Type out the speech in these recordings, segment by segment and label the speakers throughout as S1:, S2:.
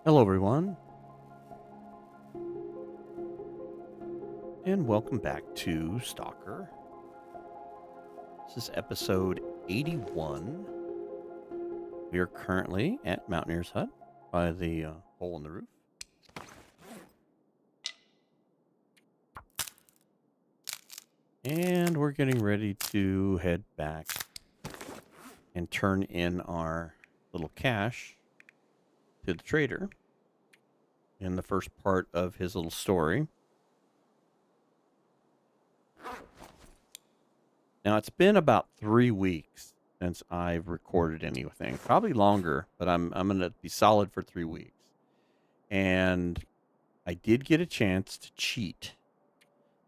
S1: Hello, everyone, and welcome back to Stalker. This is episode 81. We are currently at Mountaineer's Hut by the hole in the roof. And we're getting ready to head back and turn in our little cash to the trader in the first part of his little story. Now, it's been about 3 weeks since I've recorded anything. Probably longer, but I'm going to be solid for 3 weeks. And I did get a chance to cheat.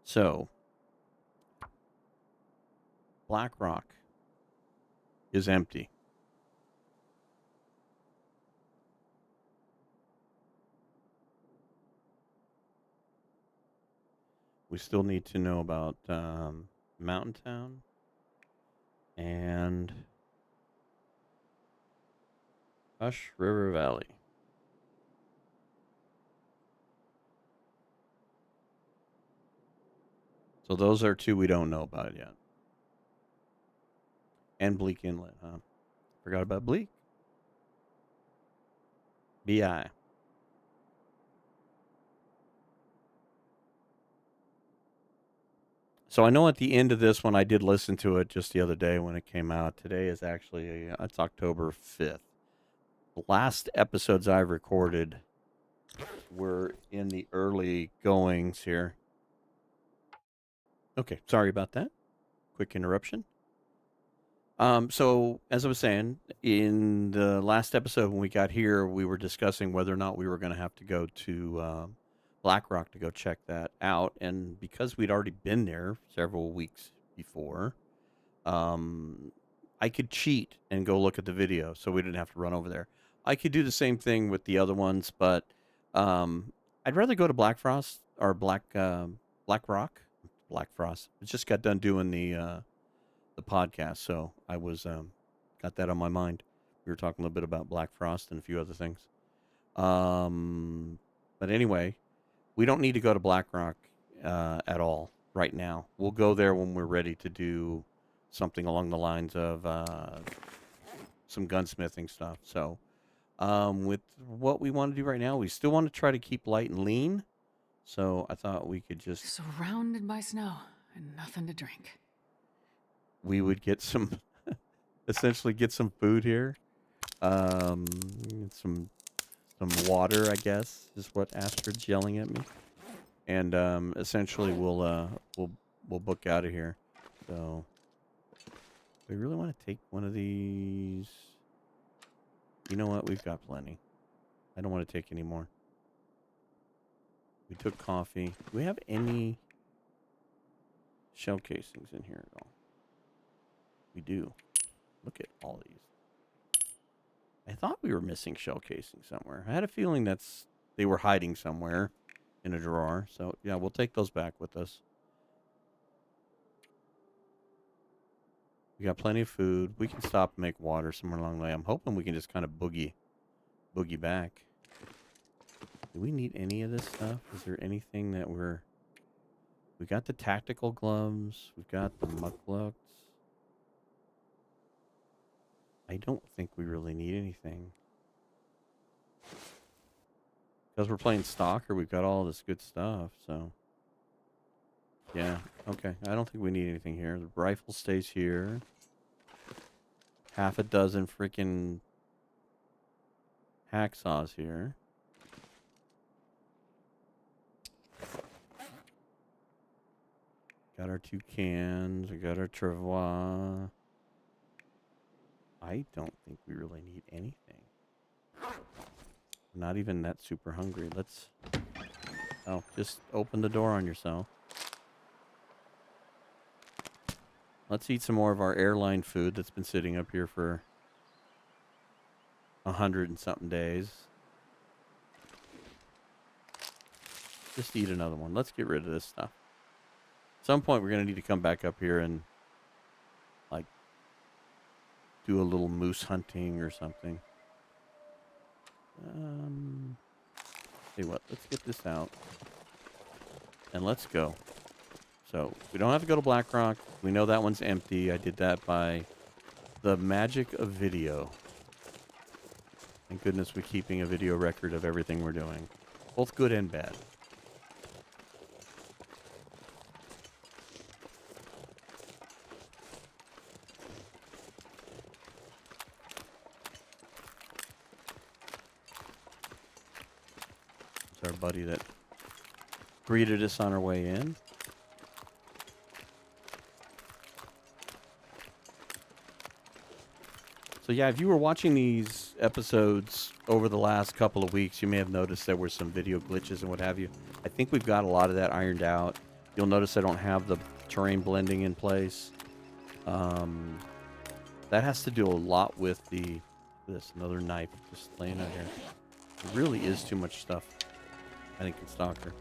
S1: So, Black Rock is empty. We still need to know about Mountain Town and Hush River Valley. So those are two we don't know about yet. And Bleak Inlet, huh? Forgot about Bleak. BI. So I know at the end of this one, I did listen to it just the other day when it came out. Today is actually, it's October 5th. The last episodes I've recorded were in the early goings here. Okay, sorry about that. Quick interruption. So as I was saying, in the last episode when we got here, we were discussing whether or not we were going to have to go to Black Rock to go check that out. And because we'd already been there several weeks before, I could cheat and go look at the video, so we didn't have to run over there. I could do the same thing with the other ones, but I'd rather go to Black Frost or Black Rock. Black Frost. I just got done doing the podcast, so I was got that on my mind. We were talking a little bit about Black Frost and a few other things. But anyway, we don't need to go to Black Rock at all right now. We'll go there when we're ready to do something along the lines of some gunsmithing stuff. So, with what we want to do right now, we still want to try to keep light and lean. So I thought we could just
S2: Surrounded by snow and nothing to drink.
S1: we would get some essentially get some food here. Some water, I guess, is what Astrid's yelling at me. And essentially we'll book out of here. So we really want to take one of these. You know what? We've got plenty. I don't want to take any more. We took coffee. Do we have any shell casings in here at all? We do. Look at all these. I thought we were missing shell casing somewhere. I had a feeling they were hiding somewhere in a drawer. So yeah, we'll take those back with us. We got plenty of food. We can stop and make water somewhere along the way. I'm hoping we can just kind of boogie back. Do we need any of this stuff? Is there anything that we got the tactical gloves. We've got the mucklucks. I don't think we really need anything. Because we're playing Stalker, we've got all this good stuff, so. Yeah, okay. I don't think we need anything here. The rifle stays here. Half a dozen freaking hacksaws here. Got our 2 cans. We got our travois. I don't think we really need anything. Not even that super hungry. Oh, just open the door on yourself. Let's eat some more of our airline food that's been sitting up here for 100 and something days. Just eat another one. Let's get rid of this stuff. At some point, we're going to need to come back up here and, like, do a little moose hunting or something. tell you what, let's get this out and let's go. So we don't have to go to Blackrock. We know that one's empty. I did that by the magic of video. Thank goodness we're keeping a video record of everything we're doing, both good and bad. It's our buddy that greeted us on our way in. So yeah, if you were watching these episodes over the last couple of weeks, you may have noticed there were some video glitches and what have you. I think we've got a lot of that ironed out. You'll notice I don't have the terrain blending in place. That has to do a lot with this another knife just laying out here. It really is too much stuff, I think, in Stalker.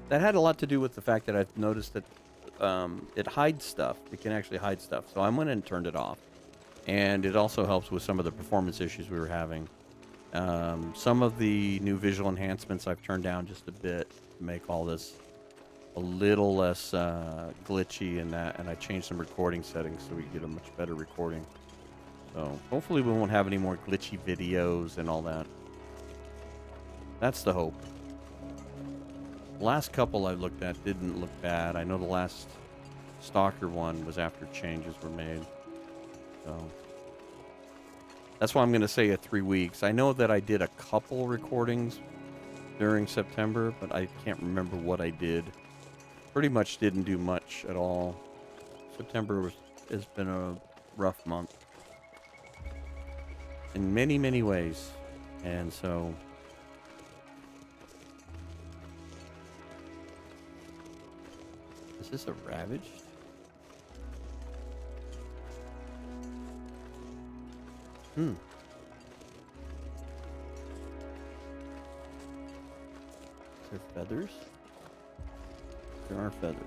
S1: That had a lot to do with the fact that I've noticed that it hides stuff. It can actually hide stuff. So I went and turned it off. And it also helps with some of the performance issues we were having. Some of the new visual enhancements I've turned down just a bit to make all this a little less glitchy and that. And I changed some recording settings so we get a much better recording. So hopefully we won't have any more glitchy videos and all that. That's the hope. Last couple I looked at didn't look bad. I know the last Stalker one was after changes were made. So that's why I'm going to say 3 weeks. I know that I did a couple recordings during September, but I can't remember what I did. Pretty much didn't do much at all. September has been a rough month in many, many ways. And so is this a ravaged? Is there feathers? There are feathers.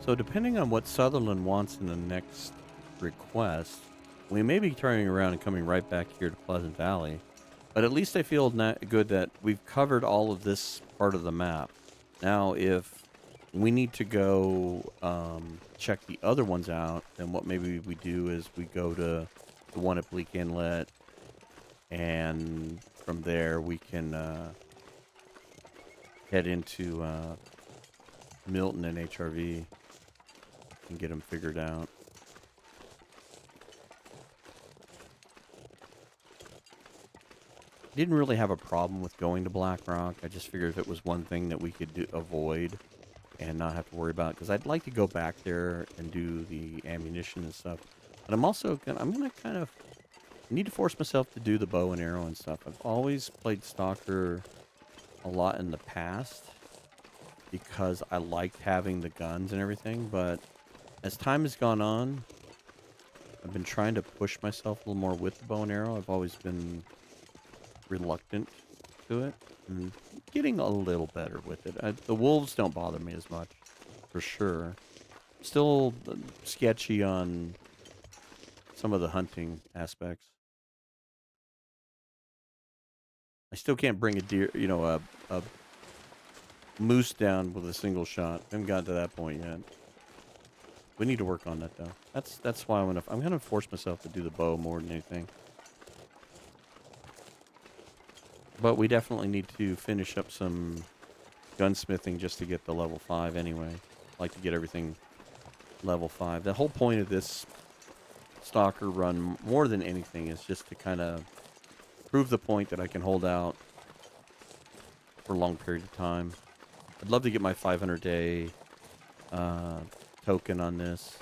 S1: So depending on what Sutherland wants in the next request, we may be turning around and coming right back here to Pleasant Valley. But at least I feel good that we've covered all of this part of the map. Now, if we need to go check the other ones out, then what maybe we do is we go to the one at Bleak Inlet, and from there we can head into Milton and HRV and get them figured out. Didn't really have a problem with going to Black Rock. I just figured if it was one thing that we could avoid and not have to worry about, because I'd like to go back there and do the ammunition and stuff. But I'm also gonna kind of need to force myself to do the bow and arrow and stuff. I've always played Stalker a lot in the past because I liked having the guns and everything, but as time has gone on, I've been trying to push myself a little more with the bow and arrow. I've always been reluctant to it and getting a little better with it. The wolves don't bother me as much, for sure. Still sketchy on some of the hunting aspects. I still can't bring a deer, a moose down with a single shot. I haven't gotten to that point yet. We need to work on that, though. That's why I'm gonna force myself to do the bow more than anything. But we definitely need to finish up some gunsmithing just to get the level 5 anyway. I'd like to get everything level 5. The whole point of this Stalker run, more than anything, is just to kind of prove the point that I can hold out for a long period of time. I'd love to get my 500-day token on this.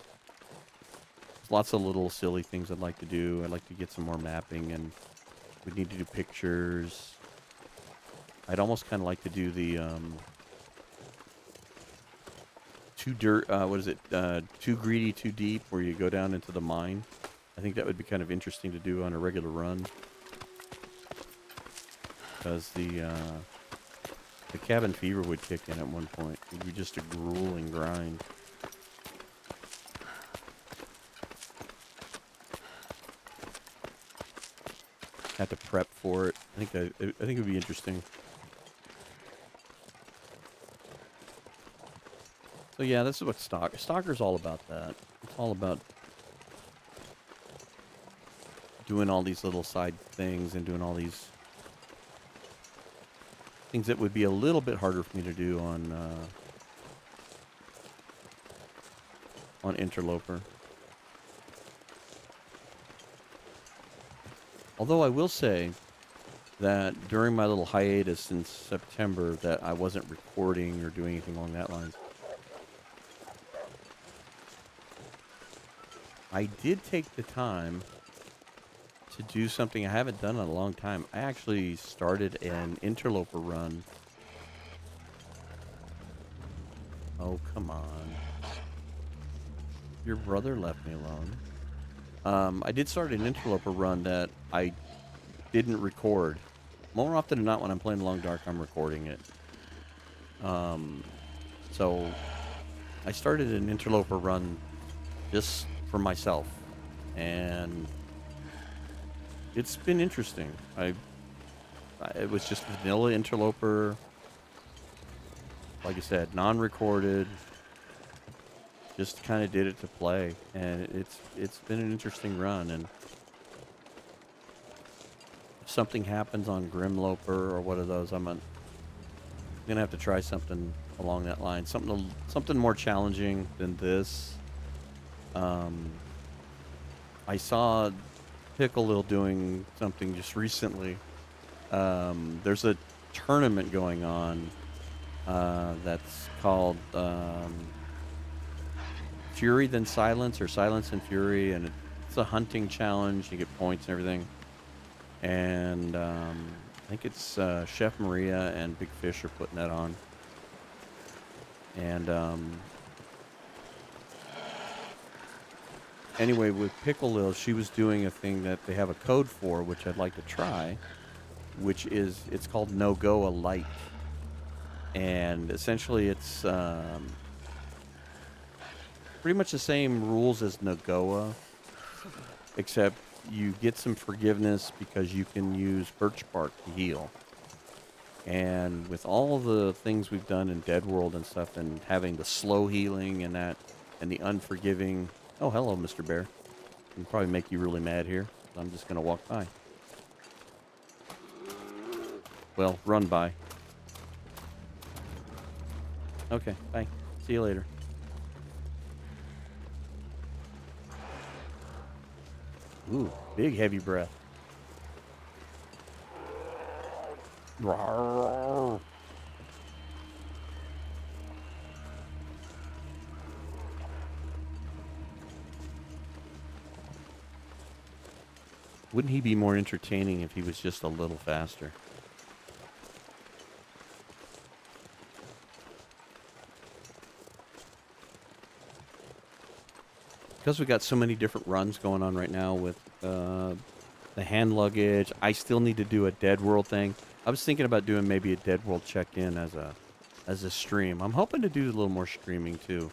S1: There's lots of little silly things I'd like to do. I'd like to get some more mapping, and we need to do pictures. I'd almost kind of like to do the too dirt. What is it? Too greedy, too deep, where you go down into the mine. I think that would be kind of interesting to do on a regular run, because the cabin fever would kick in at one point. It'd be just a grueling grind. Have to prep for it. I think it would be interesting. So yeah, this is what Stalker's all about. That it's all about doing all these little side things and doing all these things that would be a little bit harder for me to do on Interloper. Although I will say that during my little hiatus since September that I wasn't recording or doing anything along that lines, I did take the time to do something I haven't done in a long time. I actually started an Interloper run. Oh, come on. Your brother left me alone. I did start an Interloper run that I didn't record. More often than not, when I'm playing Long Dark, I'm recording it. So I started an Interloper run just for myself, and it's been interesting. It was just vanilla Interloper, like I said, non-recorded. Just kind of did it to play, and it's been an interesting run. And if something happens on Grimloper or one of those, I'm gonna have to try something along that line, something more challenging than this. I saw Pickle doing something just recently. There's a tournament going on that's called Fury Then Silence, or Silence and Fury, and it's a hunting challenge. You get points and everything. And I think it's Chef Maria and Big Fish are putting that on. And anyway, with Pickle Lil, she was doing a thing that they have a code for, which I'd like to try, which is, it's called No-Goa Light. And essentially it's pretty much the same rules as Nagoa, except you get some forgiveness because you can use birch bark to heal. And with all the things we've done in Dead World and stuff, and having the slow healing and that, and the unforgiving... Oh, hello, Mr. Bear. Can probably make you really mad here. So I'm just going to walk by. Well, run by. Okay, bye. See you later. Ooh, big heavy breath. Rawr. Wouldn't he be more entertaining if he was just a little faster? Because we got so many different runs going on right now with the hand luggage, I still need to do a Dead World thing. I was thinking about doing maybe a Dead World check-in as a stream. I'm hoping to do a little more streaming too.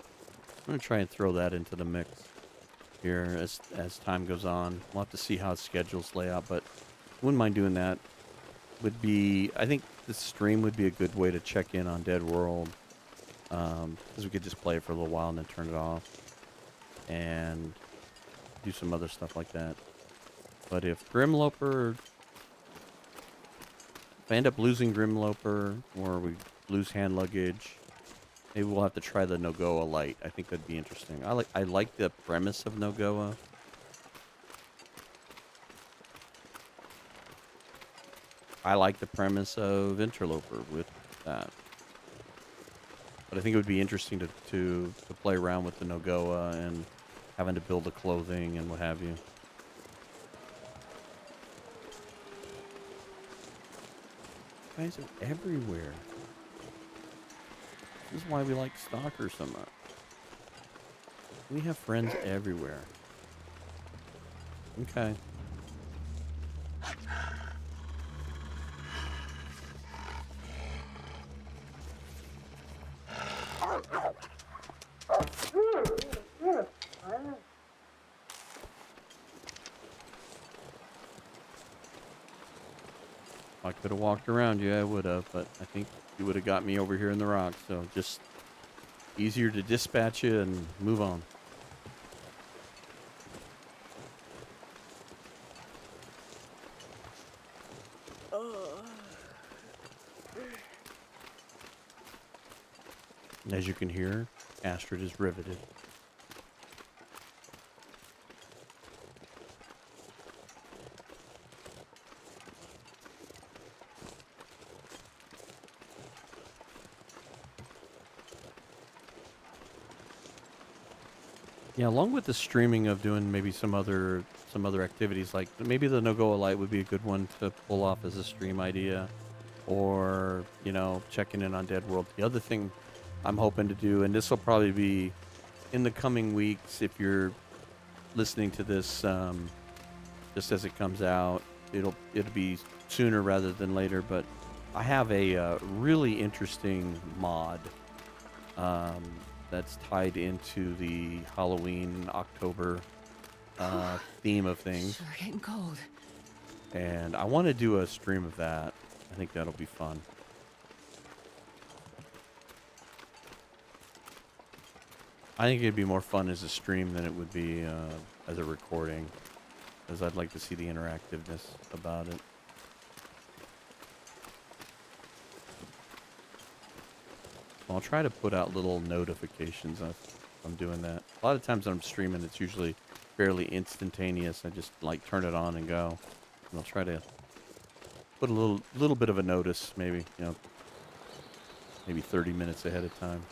S1: I'm gonna try and throw that into the mix here as time goes on. We'll have to see how schedules lay out, but wouldn't mind doing that. I think the stream would be a good way to check in on Dead World, because we could just play it for a little while and then turn it off and do some other stuff like that. But if I end up losing Grimloper, or we lose hand luggage, maybe we'll have to try the Nogoa Light. I think that'd be interesting. I like the premise of Nogoa. I like the premise of Interloper with that. But I think it would be interesting to play around with the Nogoa and having to build the clothing and what have you. Guys are everywhere. This is why we like Stalker so much. We have friends everywhere. Okay. If I could have walked around you, I would have, but I think you would have got me over here in the rocks. So just easier to dispatch you and move on. And as you can hear, Astrid is riveted. Yeah, along with the streaming of doing maybe some other activities, like maybe the no-go light would be a good one to pull off as a stream idea, or checking in on Dead World. The other thing I'm hoping to do, and this will probably be in the coming weeks, if you're listening to this just as it comes out, it'll be sooner rather than later. But I have a really interesting mod um, that's tied into the Halloween October theme of things,
S2: Sure getting cold.
S1: and I want to do a stream of that. I think that'll be fun. I think it'd be more fun as a stream than it would be as a recording, because I'd like to see the interactiveness about it. I'll try to put out little notifications if I'm doing that. A lot of times when I'm streaming, it's usually fairly instantaneous. I just like turn it on and go. And I'll try to put a little bit of a notice, maybe maybe 30 minutes ahead of time.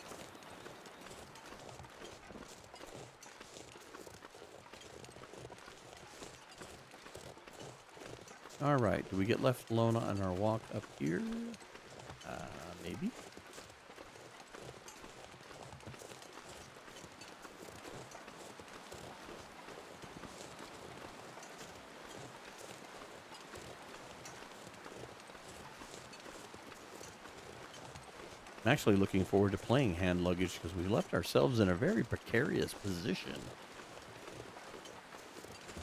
S1: All right, do we get left alone on our walk up here? Maybe. I'm actually looking forward to playing hand luggage because we left ourselves in a very precarious position.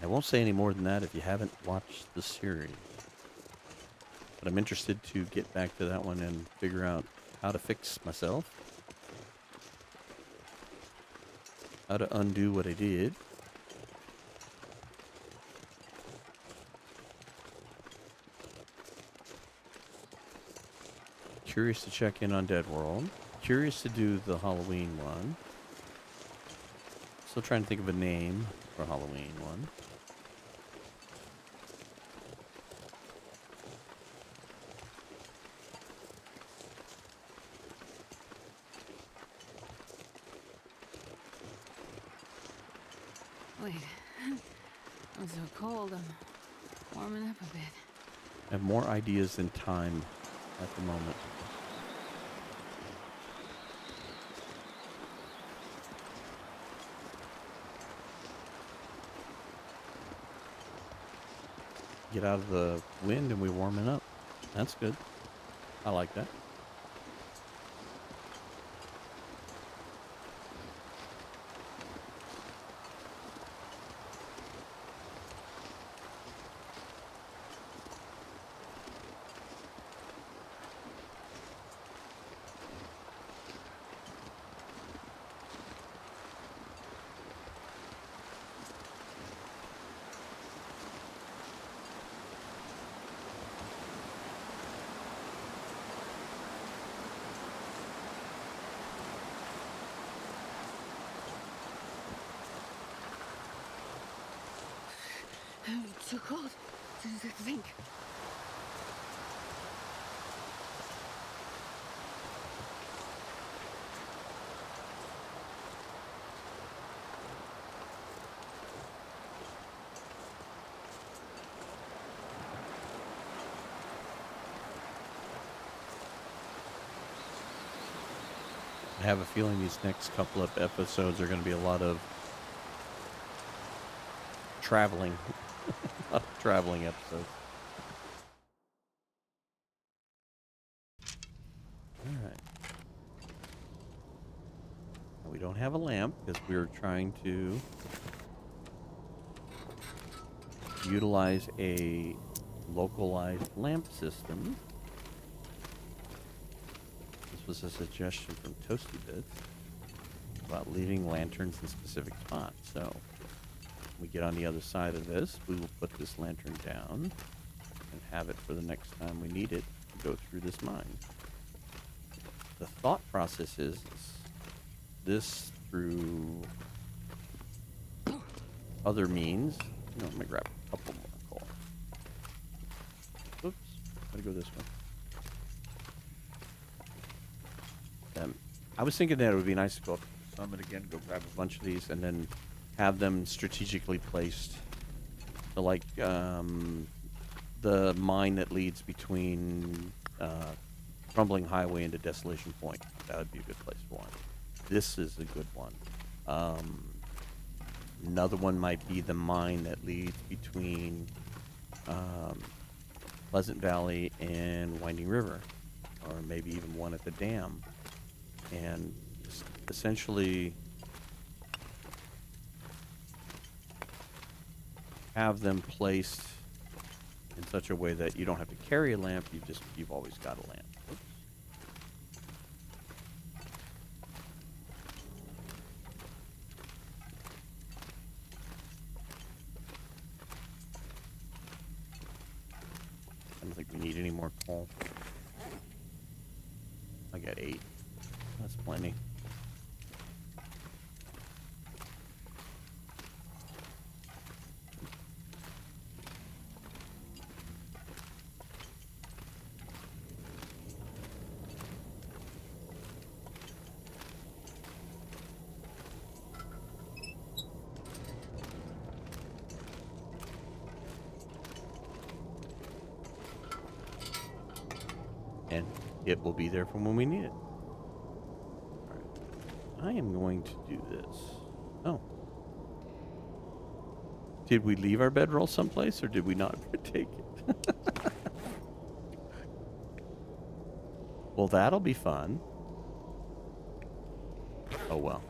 S1: I won't say any more than that if you haven't watched the series. But I'm interested to get back to that one and figure out how to fix myself. How to undo what I did. Curious to check in on Dead World. Curious to do the Halloween one. Still trying to think of a name for Halloween one.
S2: Wait. I'm so cold. I'm warming up a bit.
S1: I have more ideas than time at the moment. Get out of the wind and we warming up. That's good. I like that.
S2: It's so cold. Didn't think.
S1: I have a feeling these next couple of episodes are going to be a lot of traveling, traveling episodes. All right. Now, we don't have a lamp because we're trying to utilize a localized lamp system. This was a suggestion from Toasty Bits about leaving lanterns in specific spots. So when we get on the other side of this, we will put this lantern down and have it for the next time we need it to go through this mine. The thought process is this through other means. You know, let me grab a couple more coal. Oops, gotta go this way. I was thinking that it would be nice to go up to the summit again, go grab a bunch of these, and then have them strategically placed. So like the mine that leads between Crumbling Highway into Desolation Point. That would be a good place for one. This is a good one. Another one might be the mine that leads between Pleasant Valley and Winding River, or maybe even one at the dam. And essentially have them placed in such a way that you don't have to carry a lamp, you've always got a lamp. Oops. I don't think we need any more coal. I got 8. That's plenty. And it will be there for when we need it. I am going to do this. Oh. Did we leave our bedroll someplace, or did we not take it? Well, that'll be fun. Oh, well.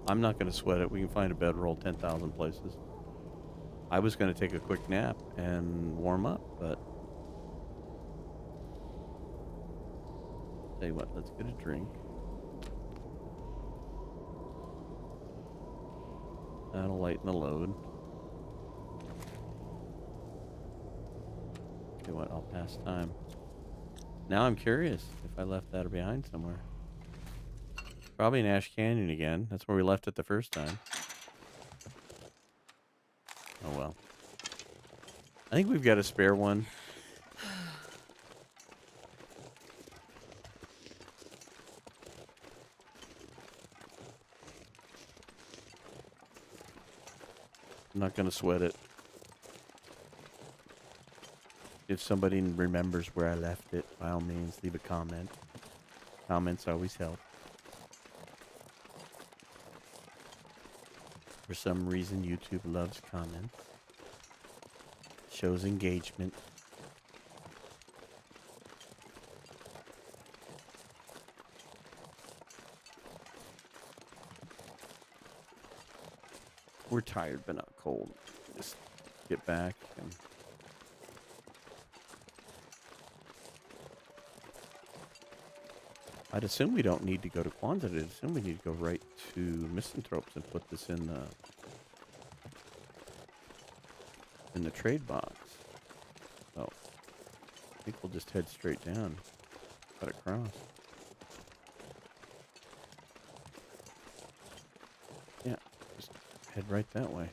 S1: I'm not going to sweat it. We can find a bedroll 10,000 places. I was going to take a quick nap and warm up, but... Tell you what, let's get a drink. That'll lighten the load. Okay, what? I'll pass time. Now I'm curious if I left that behind somewhere. Probably in Ash Canyon again. That's where we left it the first time. Oh well. I think we've got a spare one. I'm not going to sweat it. If somebody remembers where I left it, by all means, leave a comment. Comments always help. For some reason, YouTube loves comments. Shows engagement. We're tired, but not cold. Just get back and... I'd assume we don't need to go to Kwanzaa. I'd assume we need to go right to Misanthropes and put this in the trade box. So I think we'll just head straight down, cut across. Yeah, just head right that way.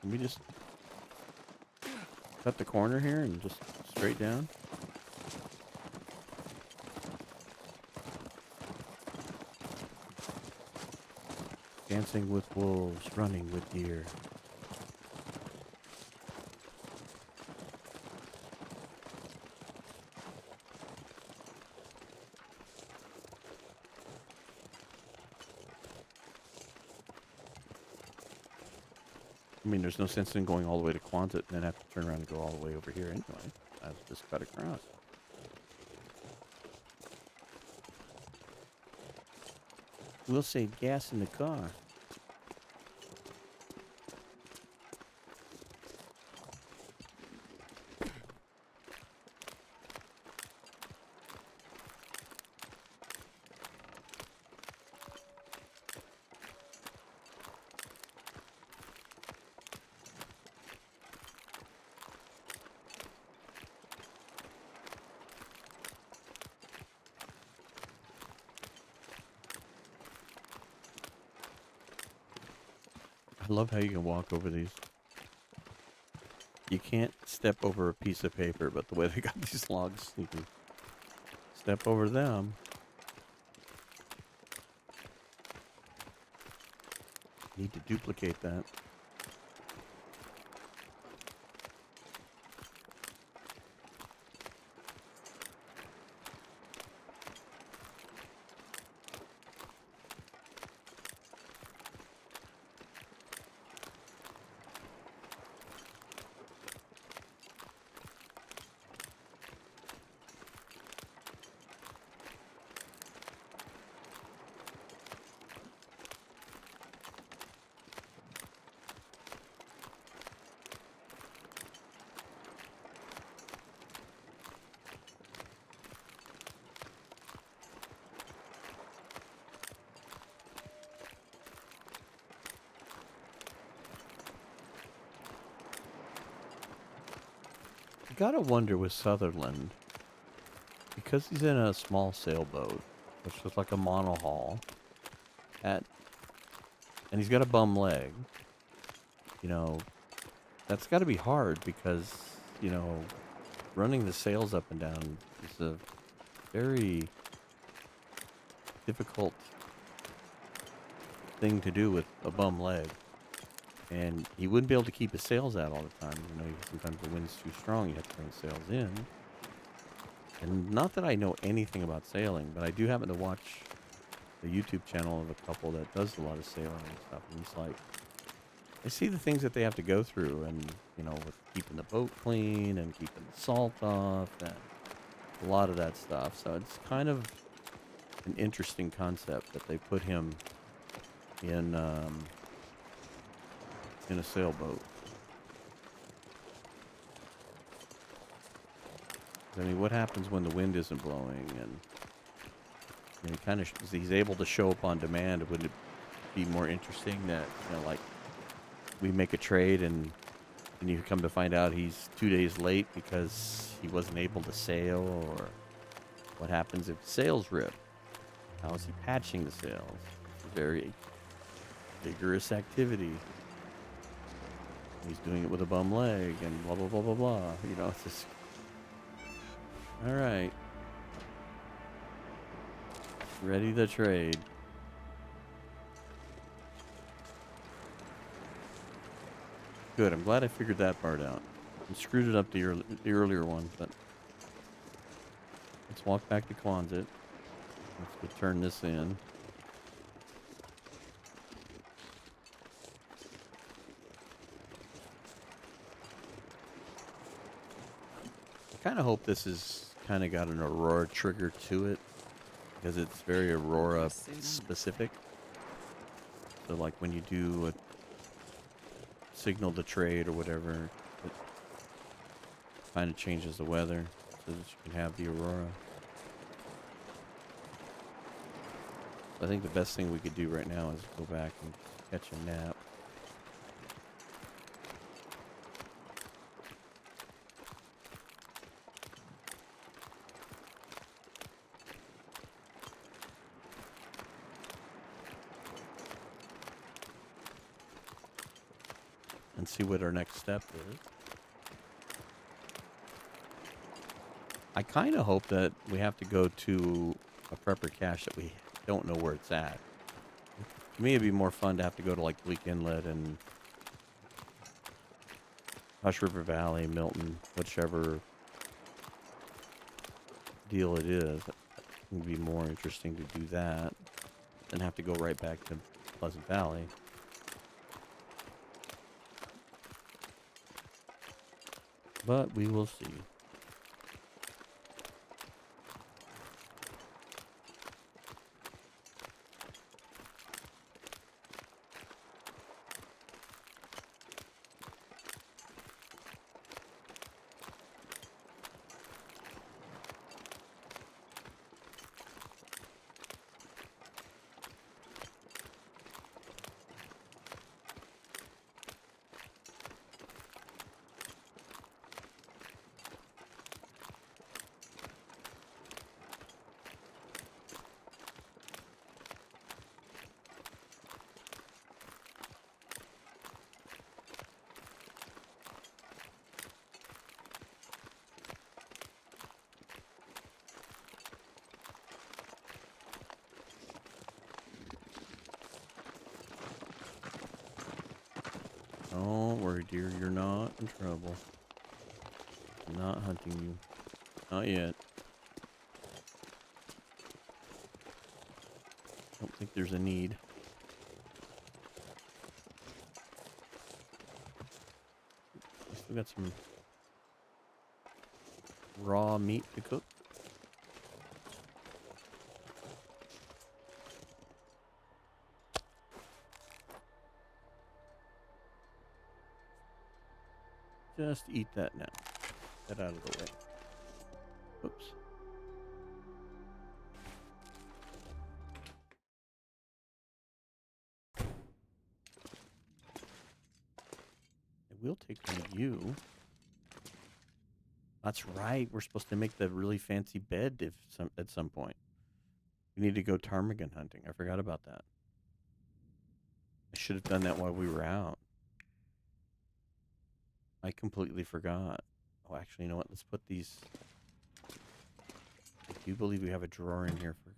S1: Can we just cut the corner here and just straight down? Dancing with wolves, running with deer. I mean, there's no sense in going all the way to Quonset and then have to turn around and go all the way over here anyway. I'll just cut across. We'll save gas in the car. I love how you can walk over these. You can't step over a piece of paper, but the way they got these logs, you can step over them. Need to duplicate that. You gotta wonder with Sutherland, because he's in a small sailboat, which is like a monohull, at, and he's got a bum leg, you know, that's gotta be hard because, you know, running the sails up and down is a very difficult thing to do with a bum leg. And he wouldn't be able to keep his sails out all the time. You know, sometimes the wind's too strong, you have to bring the sails in. And not that I know anything about sailing, but I do happen to watch the YouTube channel of a couple that does a lot of sailing and stuff. And it's like, I see the things that they have to go through and, you know, with keeping the boat clean and keeping the salt off and a lot of that stuff. So it's kind of an interesting concept that they put him in a sailboat. I mean, what happens when the wind isn't blowing and he kind of he's able to show up on demand? Would it be more interesting that, you know, like we make a trade and you come to find out he's 2 days late because he wasn't able to sail? Or what happens if sails rip? How is he patching the sails? It's a very vigorous activity. He's doing it with a bum leg and blah, blah, blah, blah, blah. You know, it's just... All right. Ready to trade. Good. I'm glad I figured that part out. I screwed it up the earlier one, but... Let's walk back to Quonset. Let's go turn this in. I kind of hope this is kind of got an Aurora trigger to it, because it's very Aurora specific. So like when you do a signal to trade or whatever, it kind of changes the weather so that you can have the Aurora. I think the best thing we could do right now is go back and catch a nap. And see what our next step is. I kind of hope that we have to go to a prepper cache that we don't know where it's at. To me, it'd be more fun to have to go to like Bleak Inlet and Hush River Valley, Milton, whichever deal it is. It would be more interesting to do that than have to go right back to Pleasant Valley. But we will see. Don't worry, dear. You're not in trouble. I'm not hunting you. Not yet. Don't think there's a need. We still got some raw meat to cook. Just eat that now. Get out of the way. Oops. I will take one of you. That's right. We're supposed to make the really fancy bed at some point. We need to go ptarmigan hunting. I forgot about that. I should have done that while we were out. I completely forgot. Oh, actually, you know what? Let's put these. I do believe we have a drawer in here for.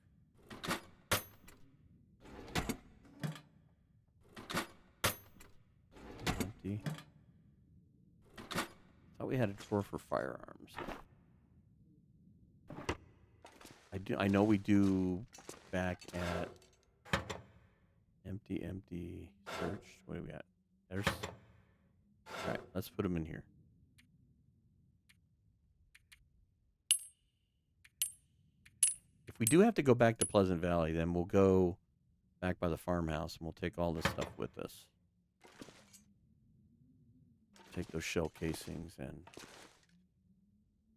S1: Empty. Thought we had a drawer for firearms. I know we do back at empty search. What do we got? There's. All right, let's put them in here. If we do have to go back to Pleasant Valley, then we'll go back by the farmhouse and we'll take all this stuff with us. Take those shell casings and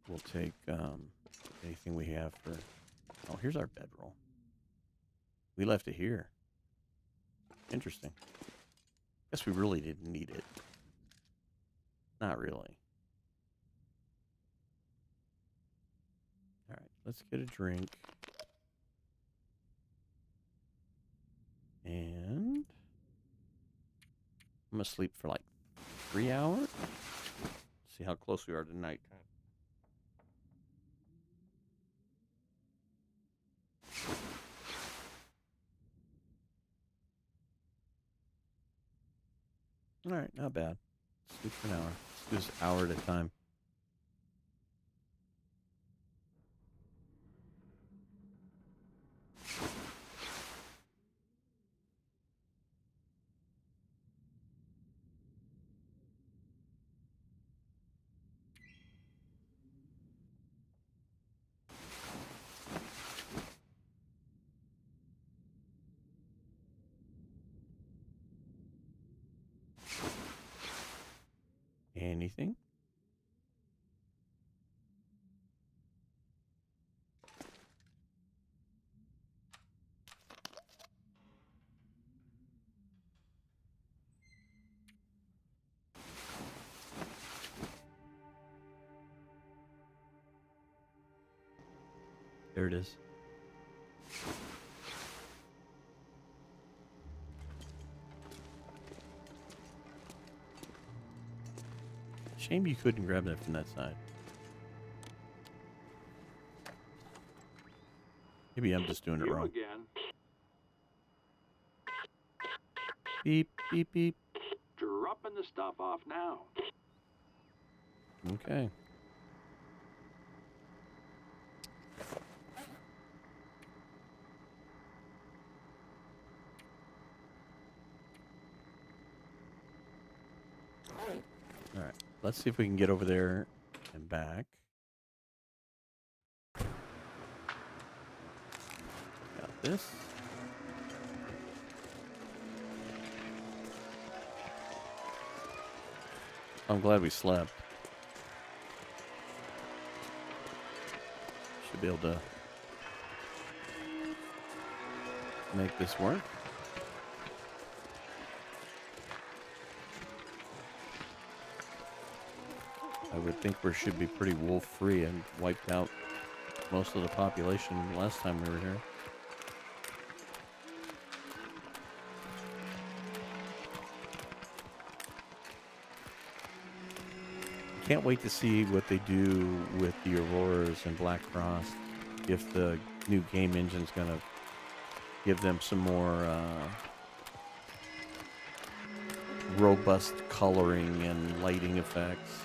S1: we'll take anything we have for. Oh, here's our bedroll. We left it here. Interesting. Guess we really didn't need it. Not really. All right, let's get a drink. And I'm going to sleep for like 3 hours. See how close we are to nighttime. All right, not bad. Sleep for an hour. Let's do this hour at a time. Anything? There it is. Shame you couldn't grab that from that side. Maybe I'm just doing it wrong.
S3: Again.
S1: Beep, beep, beep.
S3: Dropping the stuff off now.
S1: Okay. All right. Let's see if we can get over there and back. Got this. I'm glad we slept. Should be able to make this work. I would think we should be pretty wolf-free and wiped out most of the population last time we were here. Can't wait to see what they do with the Auroras and Black Cross. If the new game engine's going to give them some more robust coloring and lighting effects.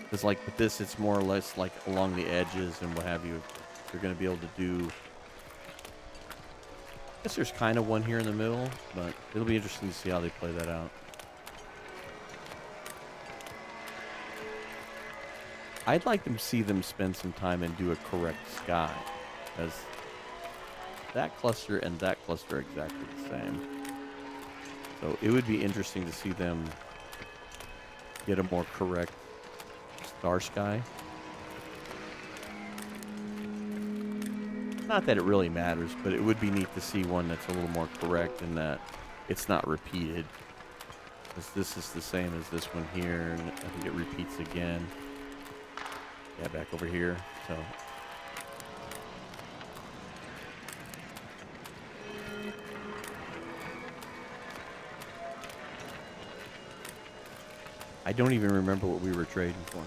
S1: Because like with this, it's more or less like along the edges and what have you. You're going to be able to do... I guess there's kind of one here in the middle, but it'll be interesting to see how they play that out. I'd like to see them spend some time and do a correct sky, because that cluster and that cluster are exactly the same. So it would be interesting to see them get a more correct star sky. Not that it really matters, but it would be neat to see one that's a little more correct in that it's not repeated. Because this is the same as this one here, and I think it repeats again. Yeah, back over here. So I don't even remember what we were trading for.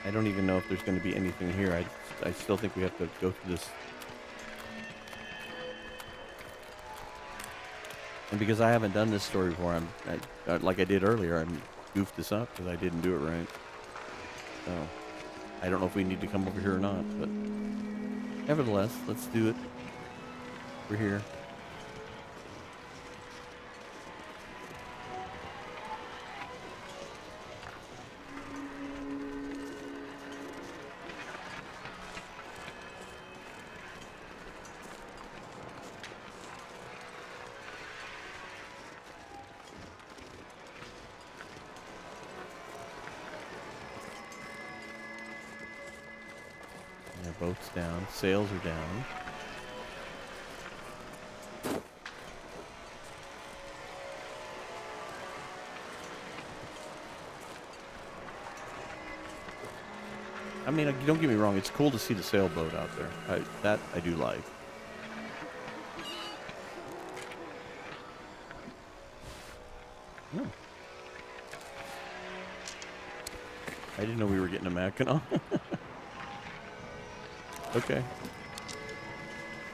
S1: I don't even know if there's going to be anything here. I still think we have to go through this. And because I haven't done this story before, like I did earlier, I goofed this up because I didn't do it right. So I don't know if we need to come over here or not, but nevertheless, let's do it. We're here. Yeah, boat's down. Sails are down. I mean, don't get me wrong. It's cool to see the sailboat out there. That I do like. Oh. I didn't know we were getting a Mackinac. Okay.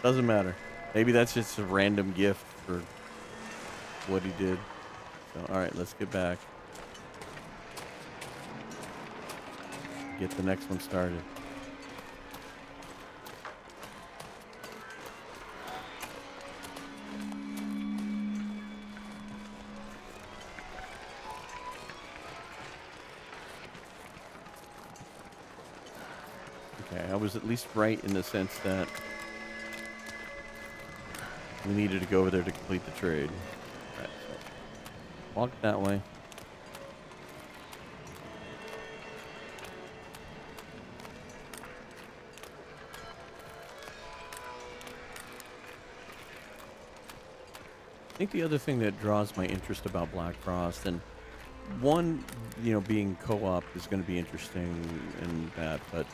S1: Doesn't matter. Maybe that's just a random gift for what he did. So, alright, let's get back. Get the next one started. Okay, I was at least right in the sense that we needed to go over there to complete the trade. Alright, so walk that way. I think the other thing that draws my interest about Black Frost, and one, being co-op is going to be interesting in that, but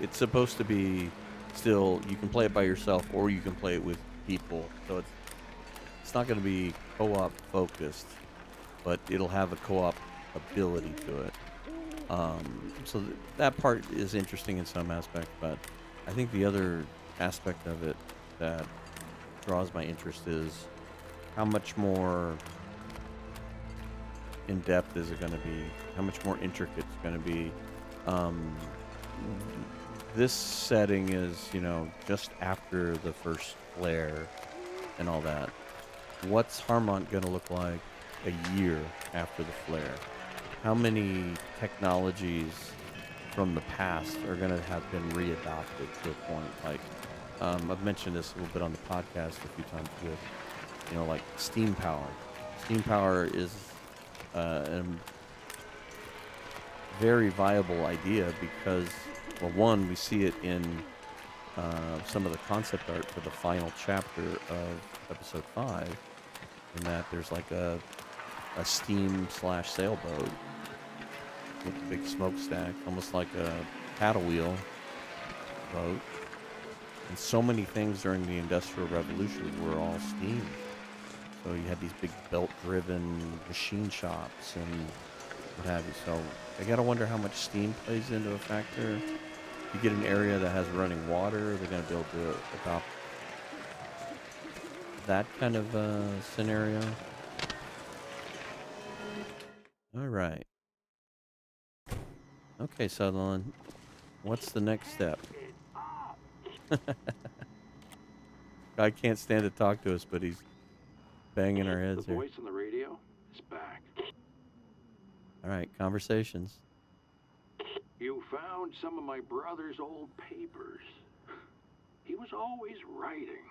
S1: it's supposed to be still, you can play it by yourself or you can play it with people. So it's not going to be co-op focused, but it'll have a co-op ability to it. So that part is interesting in some aspect, but I think the other aspect of it that draws my interest is how much more in depth is it going to be? How much more intricate it's going to be? This setting is, just after the first flare and all that. What's Harmont going to look like a year after the flare? how many technologies from the past are going to have been readopted to a point. Like, I've mentioned this a little bit on the podcast a few times with, like steam power. Steam power is a very viable idea because, well, one, we see it in some of the concept art for the final chapter of episode 5, in that there's like a steam slash sailboat with a big smokestack, almost like a paddle wheel boat. And so many things during the Industrial Revolution were all steam. So you had these big belt-driven machine shops and what have you. So I gotta wonder how much steam plays into a factor. If you get an area that has running water, they're gonna be able to adopt that kind of scenario. All right. Okay, Sutherland. What's the next step? I can't stand to talk to us, but he's banging our heads
S3: The
S1: here.
S3: voice on the radio is back.
S1: All right, conversations.
S3: You found some of my brother's old papers. He was always writing,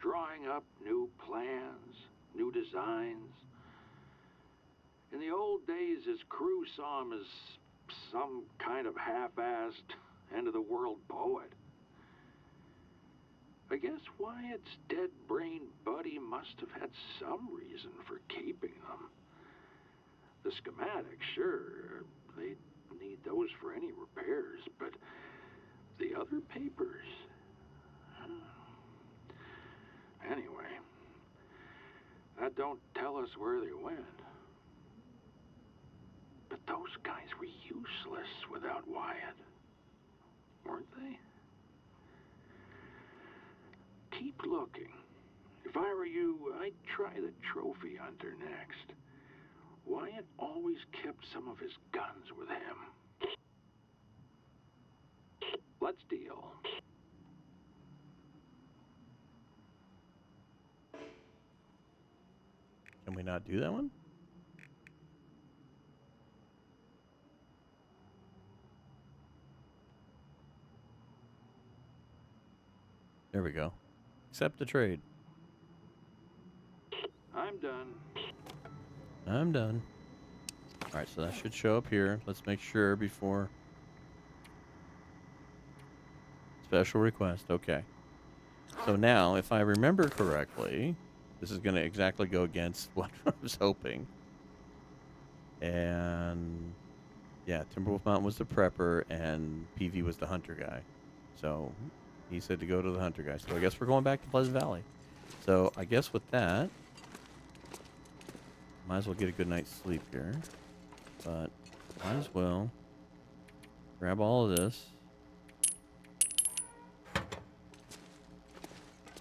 S3: drawing up new plans, new designs. In the old days, his crew saw him as some kind of half-assed, end-of-the-world poet. I guess Wyatt's dead-brain buddy must have had some reason for keeping them. The schematics, sure, they'd need those for any repairs, but the other papers... Anyway, that don't tell us where they went. But those guys were useless without Wyatt, weren't they? Keep looking. If I were you, I'd try the trophy hunter next. Wyatt always kept some of his guns with him. Let's deal.
S1: Can we not do that one? There we go. Accept the trade.
S3: I'm done.
S1: I'm done. All right, so that should show up here. Let's make sure before. Special request. Okay. So now, if I remember correctly, this is going to exactly go against what I was hoping. And yeah, Timberwolf Mountain was the prepper, and PV was the hunter guy. So he said to go to the hunter guy. So I guess we're going back to Pleasant Valley. So I guess with that, might as well get a good night's sleep here. But might as well grab all of this.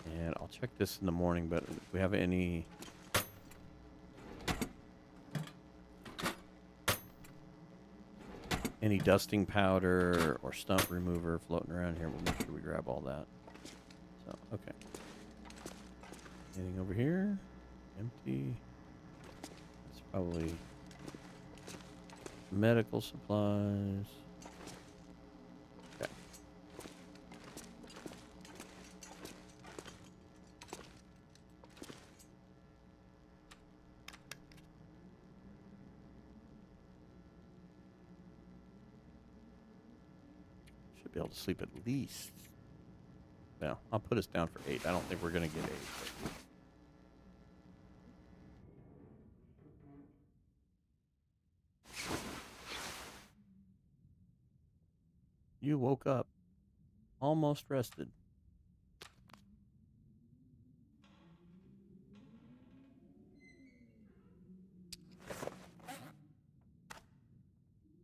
S1: And I'll check this in the morning, but if we have any dusting powder or stump remover floating around here, we'll make sure we grab all that. So, okay. Anything over here? Empty. It's probably medical supplies. Okay. Should be able to sleep at least. Well, I'll put us down for 8. I don't think we're going to get 8. But... You woke up almost rested.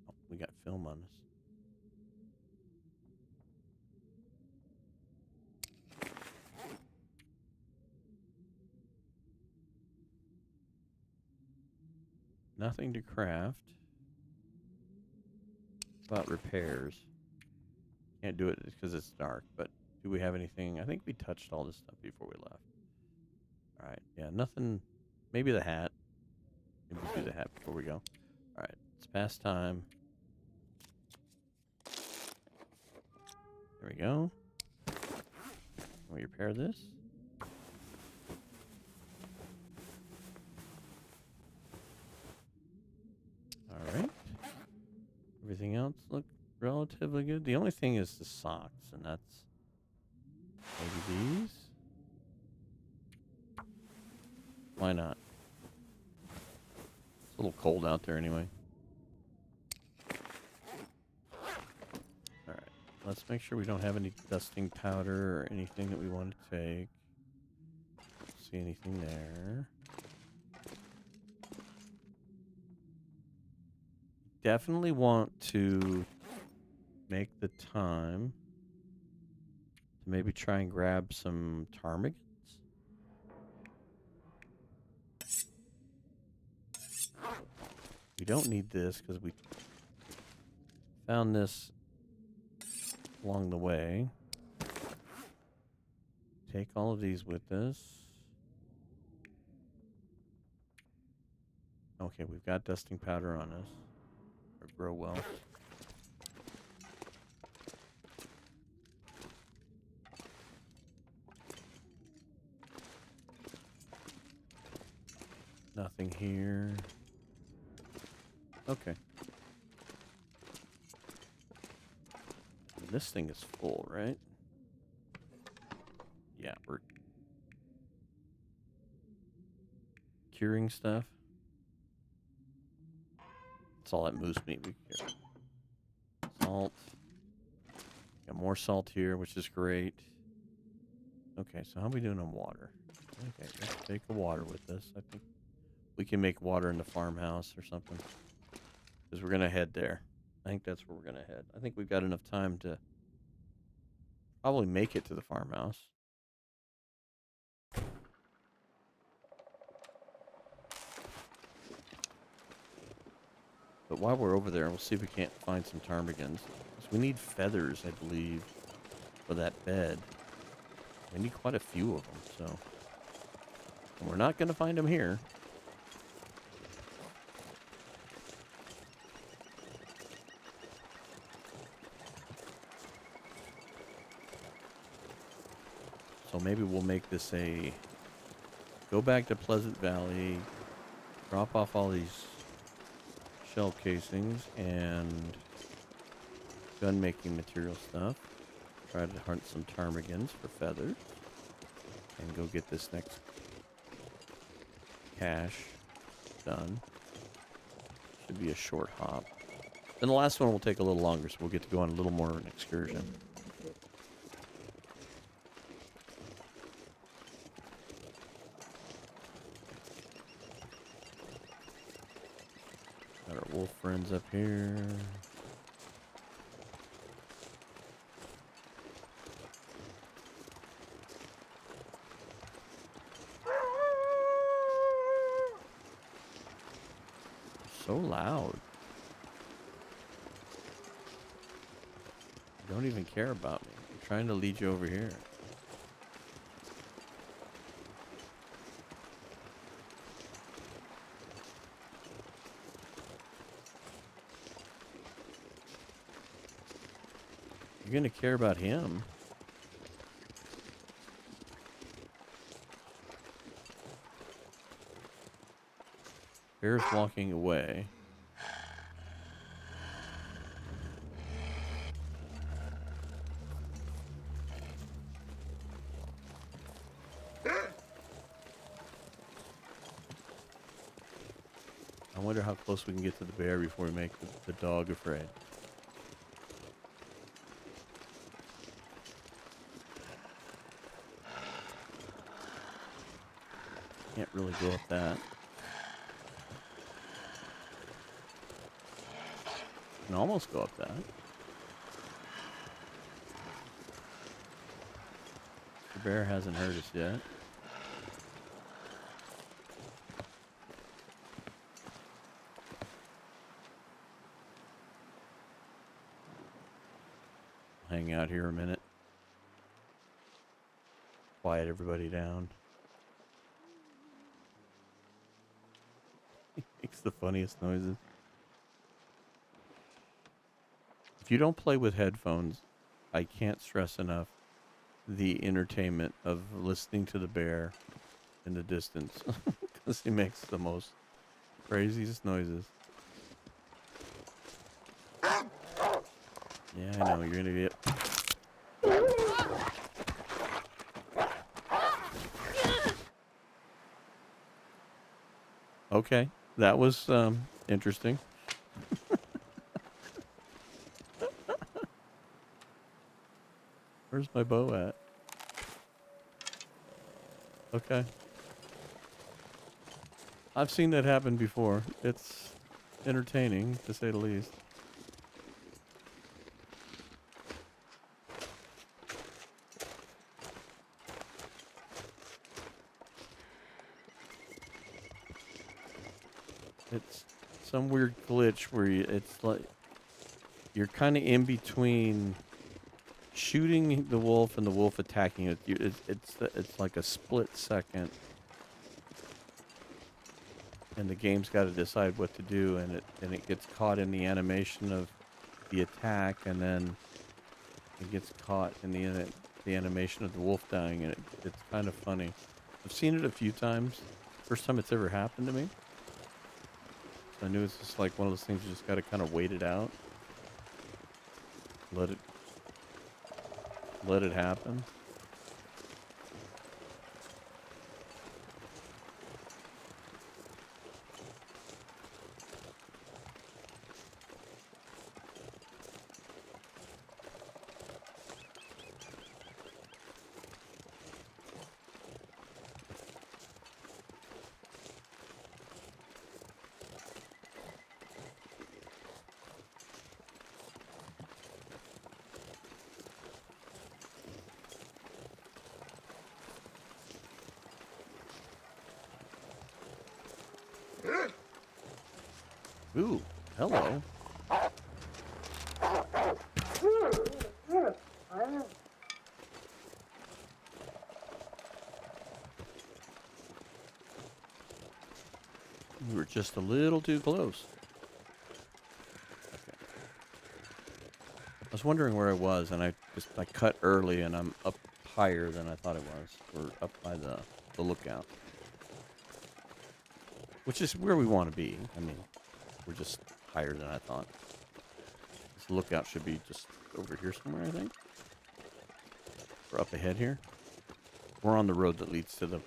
S1: Oh, we got film on us. Nothing to craft. About repairs. Can't do it because it's dark, but do we have anything? I think we touched all this stuff before we left. All right. Yeah, nothing. Maybe the hat. Maybe we'll do the hat before we go. All right. It's past time. There we go. Can we repair this? Alright. Everything else looked relatively good. The only thing is the socks, and that's maybe these. Why not? It's a little cold out there anyway. Alright. Let's make sure we don't have any dusting powder or anything that we want to take. Don't see anything there. Definitely want to make the time to maybe try and grab some ptarmigans. We don't need this because we found this along the way. Take all of these with us. Okay, we've got dusting powder on us. Or grow well. Nothing here. Okay. And this thing is full, right? Yeah, we're curing stuff. That's all that moose meat we cure. Salt. Got more salt here, which is great. Okay, so how are we doing on water? Okay, let's take the water with us. I think we can make water in the farmhouse or something. Because we're going to head there. I think that's where we're going to head. I think we've got enough time to probably make it to the farmhouse. But while we're over there, we'll see if we can't find some ptarmigans. Because we need feathers, I believe, for that bed. We need quite a few of them, so... And we're not going to find them here. So maybe we'll make this a... Go back to Pleasant Valley, drop off all these shell casings and gun making material stuff. Try to hunt some ptarmigans for feathers. And go get this next cache done. Should be a short hop. Then the last one will take a little longer, so we'll get to go on a little more of an excursion. Got our wolf friends up here. So loud. You don't even care about me. I'm trying to lead you over here. You're gonna care about him. Bear's walking away. I wonder how close we can get to the bear before we make the dog afraid. Can't really go up that. Can almost go up that. The bear hasn't hurt us yet. Hang out here a minute. Quiet everybody down. He makes the funniest noises. if you don't play with headphones, I can't stress enough the entertainment of listening to the bear in the distance because he makes the most craziest noises. Yeah, I know, you're gonna get. Okay, that was interesting. Where's my bow at? Okay. I've seen that happen before. It's entertaining, to say the least. It's some weird glitch where it's like you're kind of in between shooting the wolf and the wolf attacking it. It's like a split second, and the game's got to decide what to do, and it gets caught in the animation of the attack, and then it gets caught in the animation of the wolf dying, and it's kind of funny. I've seen it a few times. First time it's ever happened to me. So I knew it's just like one of those things you just got to kind of wait it out. Let it happen. Ooh, hello. We were just a little too close. Okay. I was wondering where I was, and I cut early, and I'm up higher than I thought it was. We're up by the lookout, which is where we want to be. I mean, we're just higher than I thought. This lookout should be just over here somewhere, I think. We're up ahead here. We're on the road that leads to the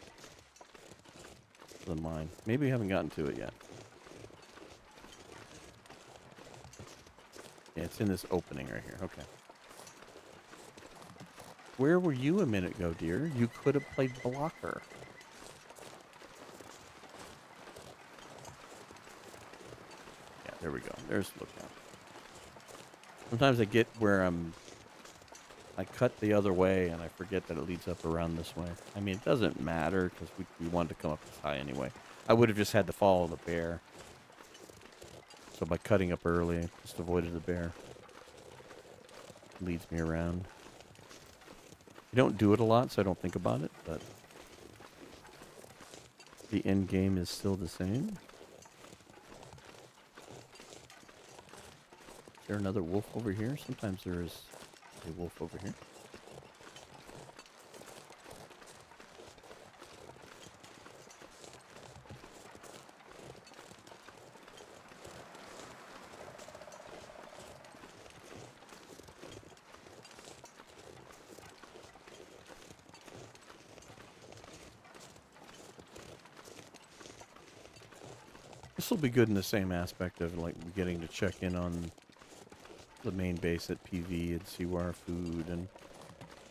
S1: mine. Maybe we haven't gotten to it yet. Yeah, it's in this opening right here. Okay. Where were you a minute ago, dear? You could have played blocker. Yeah, there we go. There's the lookout. Sometimes I get where I cut the other way, and I forget that it leads up around this way. I mean, it doesn't matter, because we wanted to come up this high anyway. I would have just had to follow the bear. So by cutting up early, just avoided the bear. Leads me around. You don't do it a lot, so I don't think about it, but the end game is still the same. Is there another wolf over here? Sometimes there is a wolf over here. This will be good in the same aspect of like getting to check in on the main base at PV and see where our food, and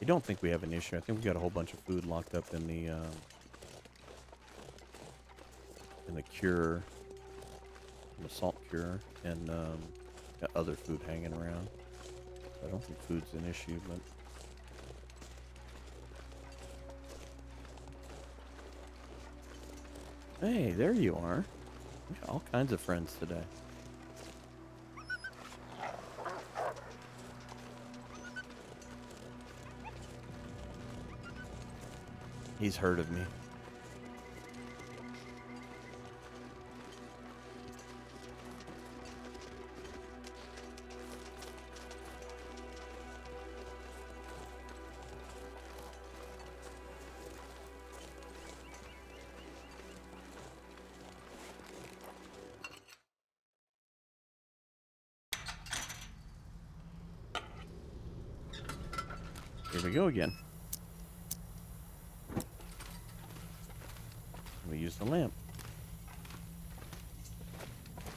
S1: I don't think we have an issue. I think we got a whole bunch of food locked up in the cure, in the salt cure, and got other food hanging around. I don't think food's an issue, but hey, there you are. We got all kinds of friends today. He's heard of me. we go again. We use the lamp.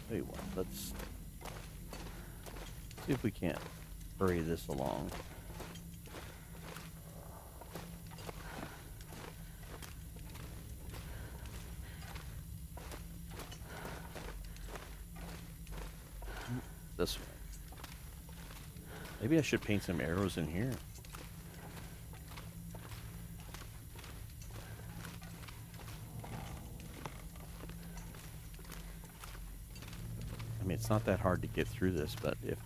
S1: Tell you what, let's see if we can't hurry this along. This way. Maybe I should paint some arrows in here. I mean, it's not that hard to get through this, but if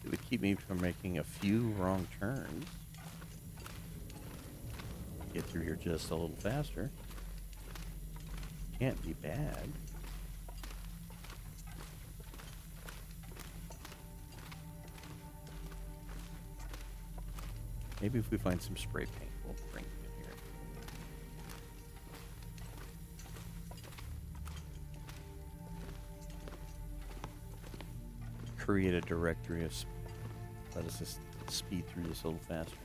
S1: it would keep me from making a few wrong turns, get through here just a little faster. Can't be bad. Maybe if we find some spray paint, we'll bring it in here. Create a directory of... Let us just speed through this a little faster.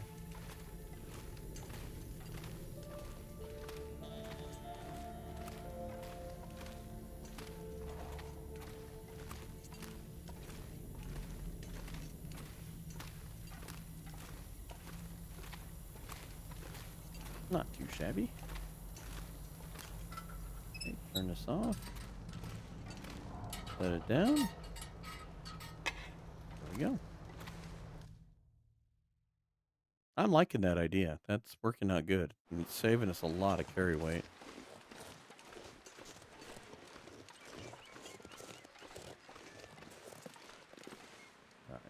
S1: Not too shabby. Okay, turn this off. Let it down. There we go. I'm liking that idea. That's working out good. And it's saving us a lot of carry weight. All right.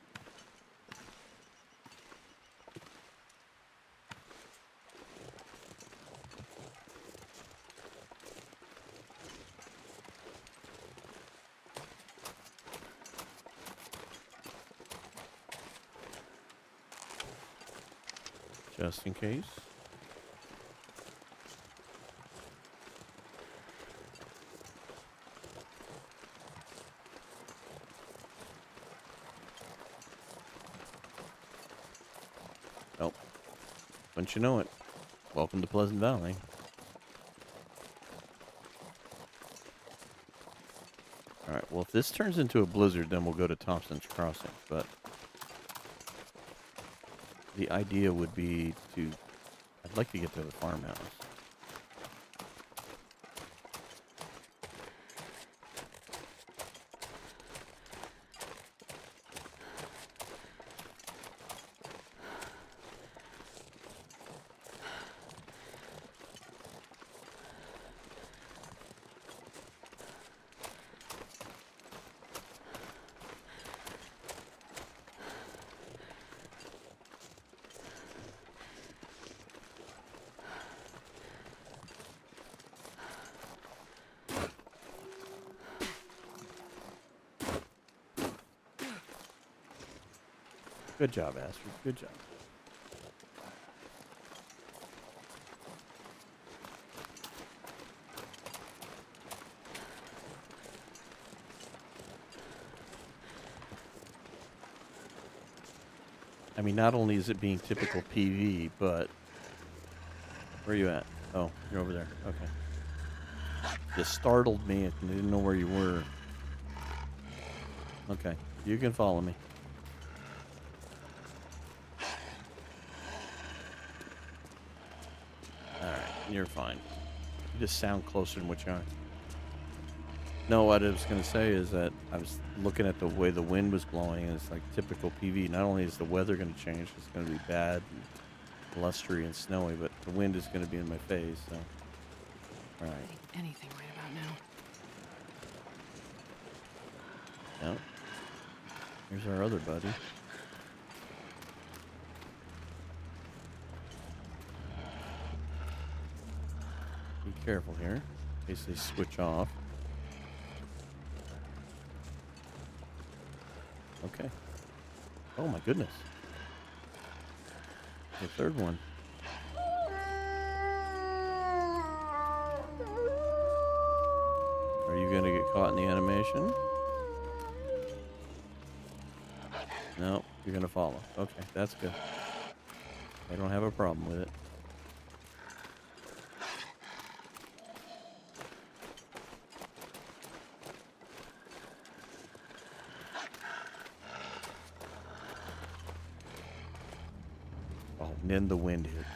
S1: Just in case. Oh, wouldn't you know it? Welcome to Pleasant Valley. Alright, well, if this turns into a blizzard, then we'll go to Thompson's Crossing, but the idea would be to... I'd like to get to the farmhouse. Good job, Astrid. Good job. I mean, not only is it being typical PV, but... Where are you at? Oh, you're over there. Okay. You startled me and didn't know where you were. Okay. You can follow me. You're fine. You just sound closer than what you are. No, what I was going to say is that I was looking at the way the wind was blowing, and it's like typical PV. Not only is the weather going to change, it's going to be bad, and blustery and snowy, but the wind is going to be in my face, so... All right.
S2: Anything right about now.
S1: Yep. Here's our other buddy. Be careful here, in case they switch off. Okay. Oh my goodness. The third one. Are you going to get caught in the animation? No, you're going to follow. Okay, that's good. I don't have a problem with it. Oh, and then the wind hit.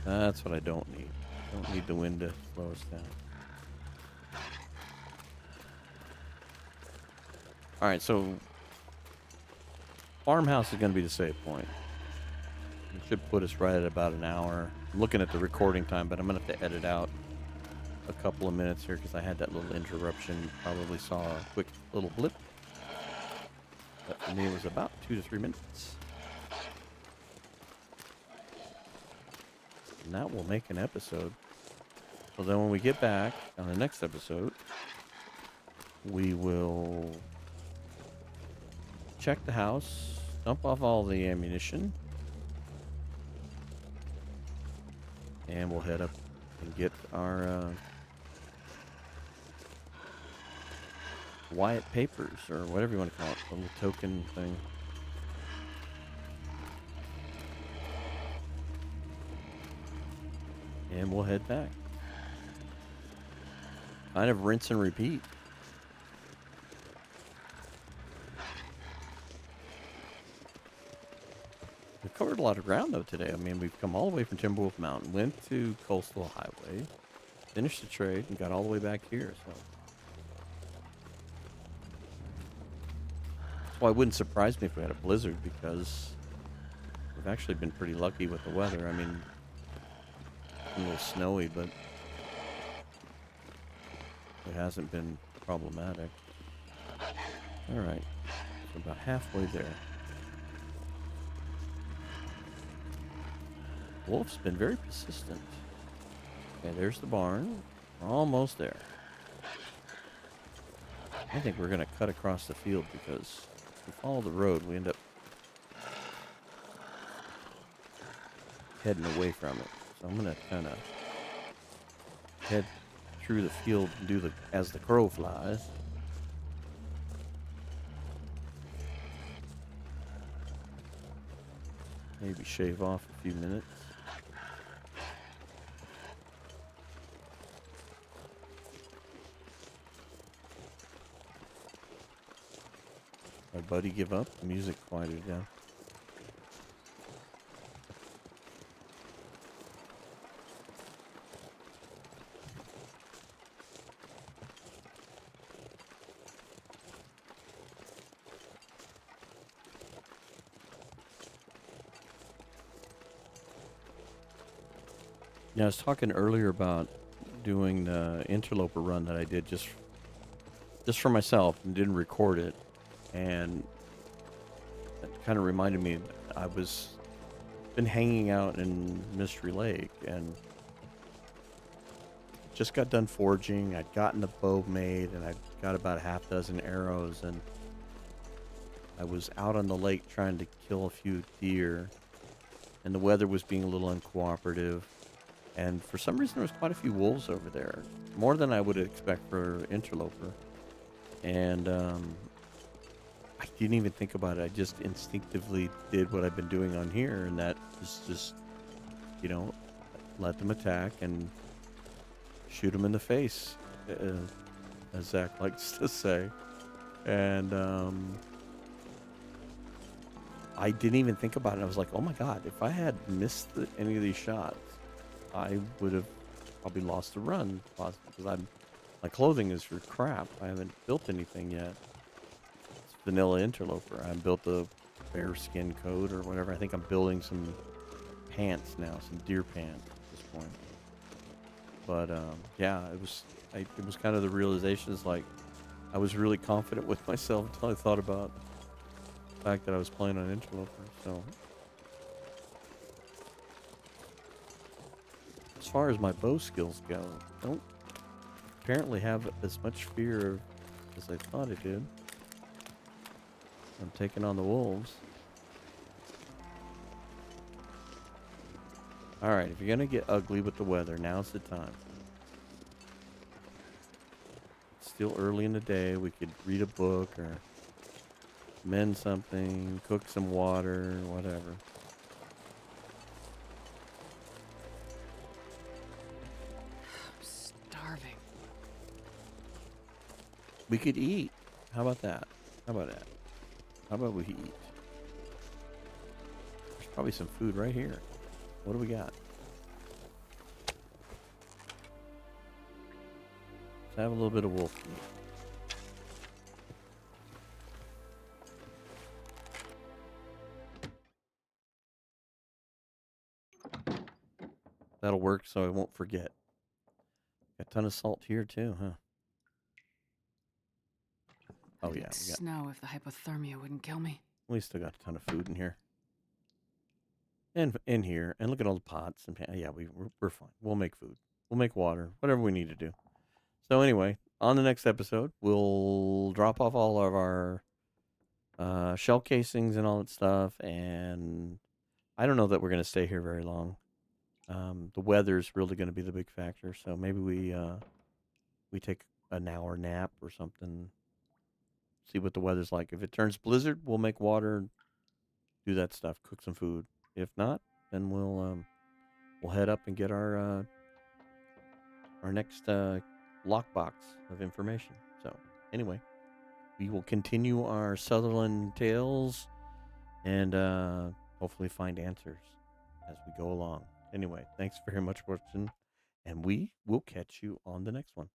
S1: That's what I don't need. I don't need the wind to slow us down. All right, so farmhouse is going to be the save point. It should put us right at about an hour. I'm looking at the recording time, but I'm going to have to edit out a couple of minutes here because I had that little interruption. You probably saw a quick little blip. But for me, it was about 2 to 3 minutes. And that will make an episode. So then when we get back on the next episode, we will check the house, dump off all the ammunition, and we'll head up and get our Wyatt papers, or whatever you want to call it, the little token thing. And we'll head back. Kind of rinse and repeat. We've covered a lot of ground, though, today. I mean, we've come all the way from Timberwolf Mountain, went to Coastal Highway, finished the trade, and got all the way back here, so. That's why it wouldn't surprise me if we had a blizzard, because we've actually been pretty lucky with the weather. I mean, a little snowy, but it hasn't been problematic. All right, so about halfway there. Wolf's been very persistent. Okay, there's the barn. We're almost there. I think we're going to cut across the field because if we follow the road, we end up heading away from it. So I'm going to kind of head through the field and do the as the crow flies. Maybe shave off a few minutes. My buddy give up. The music quieted down. Yeah, I was talking earlier about doing the interloper run that I did just for myself and didn't record it, and that kind of reminded me I was been hanging out in Mystery Lake and just got done foraging. I'd gotten the bow made and I'd got about a half dozen arrows, and I was out on the lake trying to kill a few deer, and the weather was being a little uncooperative. And for some reason, there was quite a few wolves over there, more than I would expect for interloper. And I didn't even think about it. I just instinctively did what I've been doing on here, and that is just, let them attack and shoot them in the face, as Zach likes to say. And I didn't even think about it. I was like, oh my God, if I had missed any of these shots, I would have probably lost the run, because my clothing is for crap. I haven't built anything yet. It's vanilla interloper. I built the bear skin coat or whatever. I think I'm building some pants now, some deer pants at this point. But yeah, it was kind of the realization is like I was really confident with myself until I thought about the fact that I was playing on interloper. So. As far as my bow skills go, I don't apparently have as much fear as I thought I did. I'm taking on the wolves. Alright, if you're going to get ugly with the weather, now's the time. It's still early in the day. We could read a book or mend something, cook some water, whatever. We could eat. How about that? How about that? How about we eat? There's probably some food right here. What do we got? Let's have a little bit of wolf meat. That'll work so I won't forget. Got a ton of salt here too, huh? Oh
S2: I'd
S1: yeah,
S2: eat
S1: we got.
S2: snow if the hypothermia wouldn't kill me.
S1: We still got a ton of food in here. And in here, and look at all the pots and yeah, we're fine. We'll make food. We'll make water. Whatever we need to do. So anyway, on the next episode, we'll drop off all of our shell casings and all that stuff. And I don't know that we're going to stay here very long. The weather's really going to be the big factor. So maybe we take an hour nap or something. See what the weather's like. If it turns blizzard, we'll make water, do that stuff, cook some food. If not, then we'll head up and get our next lockbox of information. So anyway, we will continue our Sutherland tales and hopefully find answers as we go along. Anyway, thanks very much for watching, and we will catch you on the next one.